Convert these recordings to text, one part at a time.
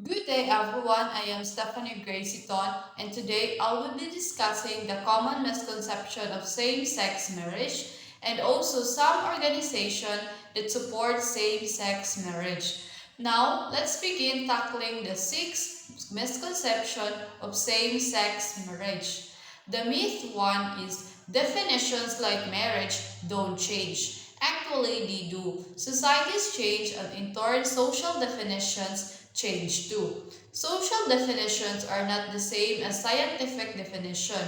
Good day everyone, I am Stephanie Gracie-Ton and today I will be discussing the common misconception of same-sex marriage and also some organization that support same-sex marriage. Now, let's begin tackling the 6 misconception of same-sex marriage. The myth 1 is definitions like marriage don't change. Actually, they do. Societies change and in turn social definitions change too. Social definitions are not the same as scientific definition,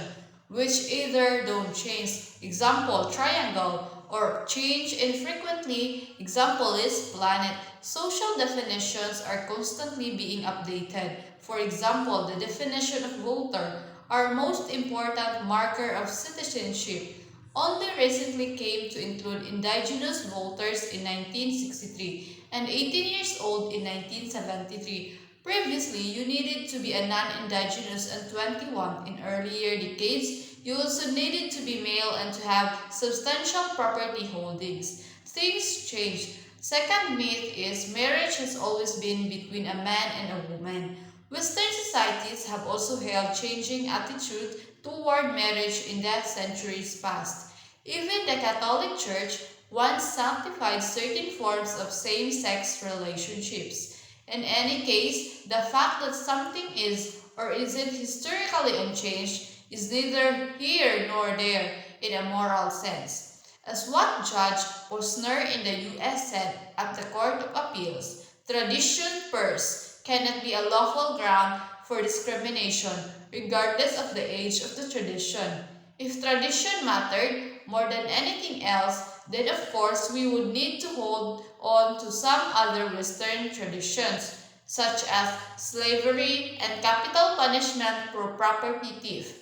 which either don't change, example triangle, or change infrequently, example is planet. Social definitions are constantly being updated. For example, the definition of voter, our most important marker of citizenship, only recently came to include indigenous voters in 1963 and 18 years old in 1973. Previously, you needed to be a non-indigenous and 21 in earlier decades. You also needed to be male and to have substantial property holdings. Things changed. Second myth is marriage has always been between a man and a woman. Western societies have also held changing attitude toward marriage in the centuries past. Even the Catholic Church once sanctified certain forms of same-sex relationships. In any case, the fact that something is or isn't historically unchanged is neither here nor there in a moral sense. As what Judge Posner in the US said at the Court of Appeals, tradition pers cannot be a lawful ground for discrimination regardless of the age of the tradition. If tradition mattered more than anything else, then of course we would need to hold on to some other Western traditions, such as slavery and capital punishment for property theft.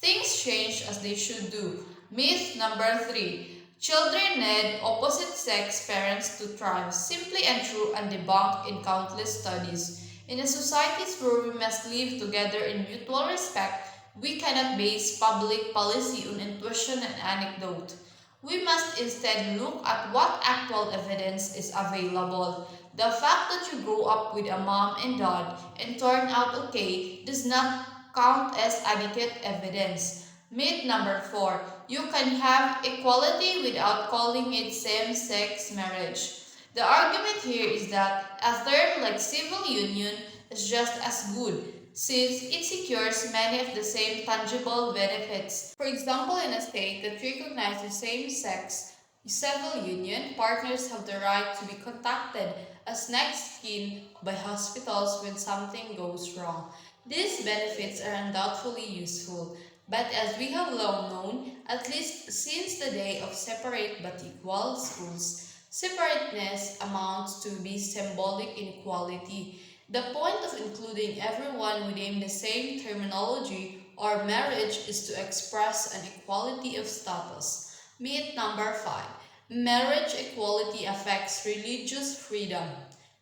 Things change as they should do. Myth number 3. Children need opposite sex parents to thrive. Simply untrue and debunked in countless studies. In a societies where we must live together in mutual respect, we cannot base public policy on intuition and anecdote. We must instead look at what actual evidence is available. The fact that you grow up with a mom and dad and turn out okay does not count as adequate evidence. Myth number 4. You can have equality without calling it same-sex marriage. The argument here is that a term like civil union is just as good since it secures many of the same tangible benefits. For example, in a state that recognizes same-sex civil union, partners have the right to be contacted as next kin by hospitals when something goes wrong. These benefits are undoubtedly useful, but as we have long known, at least since the day of separate but equal schools, separateness amounts to be symbolic inequality. The point of including everyone within the same terminology or marriage is to express an equality of status. Myth number 5. Marriage equality affects religious freedom.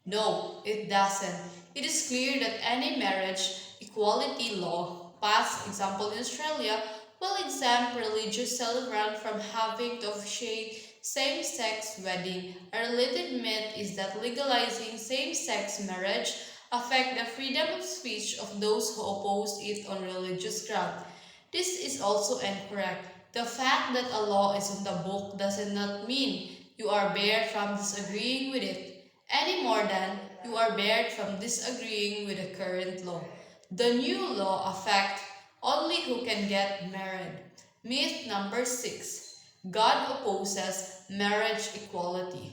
No, it doesn't. It is clear that any marriage equality law passed, example in Australia, will exempt religious celebrants from having to officiate same-sex wedding. A related myth is that legalizing same-sex marriage affect the freedom of speech of those who oppose it on religious grounds. This is also incorrect. The fact that a law is on the book does not mean you are barred from disagreeing with it, any more than you are barred from disagreeing with the current law. The new law affects only who can get married. Myth number 6. God opposes marriage equality.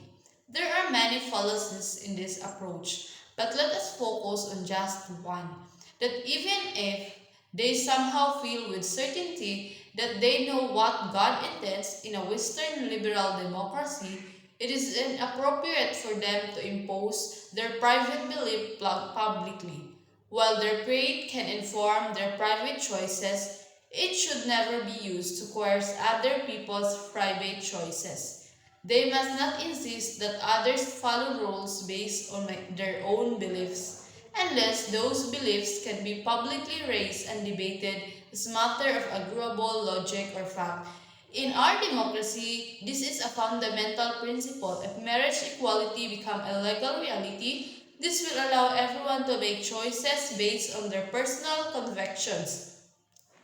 There are many fallacies in this approach, but let us focus on just one. That even if they somehow feel with certainty that they know what God intends in a Western liberal democracy, it is inappropriate for them to impose their private belief publicly. While their faith can inform their private choices, it should never be used to coerce other people's private choices. They must not insist that others follow rules based on their own beliefs, unless those beliefs can be publicly raised and debated as matter of agreeable logic or fact. In our democracy, this is a fundamental principle. If marriage equality become a legal reality, This will allow everyone to make choices based on their personal convictions.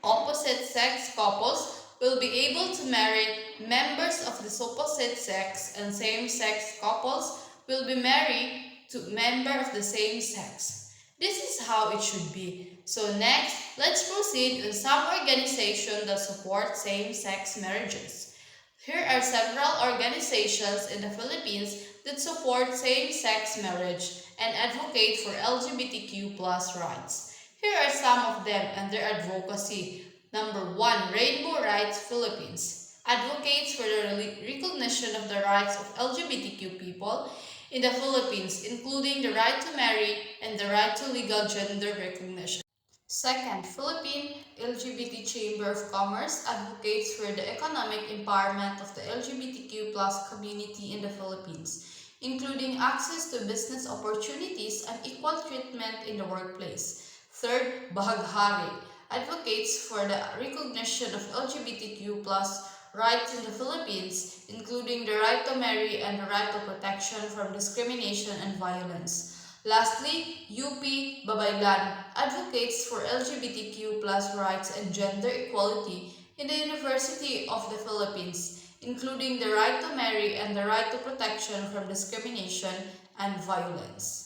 Opposite sex couples will be able to marry members of the opposite sex, and same-sex couples will be married to member of the same sex. This is how it should be. So next, let's proceed with some organizations that support same-sex marriages. Here are several organizations in the Philippines that support same-sex marriage and advocate for LGBTQ plus rights. Here are some of them and their advocacy. Number 1. Rainbow Rights Philippines advocates for the recognition of the rights of LGBTQ people in the Philippines, including the right to marry and the right to legal gender recognition. Second, Philippine LGBT Chamber of Commerce advocates for the economic empowerment of the LGBTQ plus community in the Philippines, including access to business opportunities and equal treatment in the workplace. Third, Bahaghari advocates for the recognition of LGBTQ plus rights in the Philippines, including the right to marry and the right to protection from discrimination and violence. Lastly, UP Babaylan advocates for LGBTQ plus rights and gender equality in the University of the Philippines, including the right to marry and the right to protection from discrimination and violence.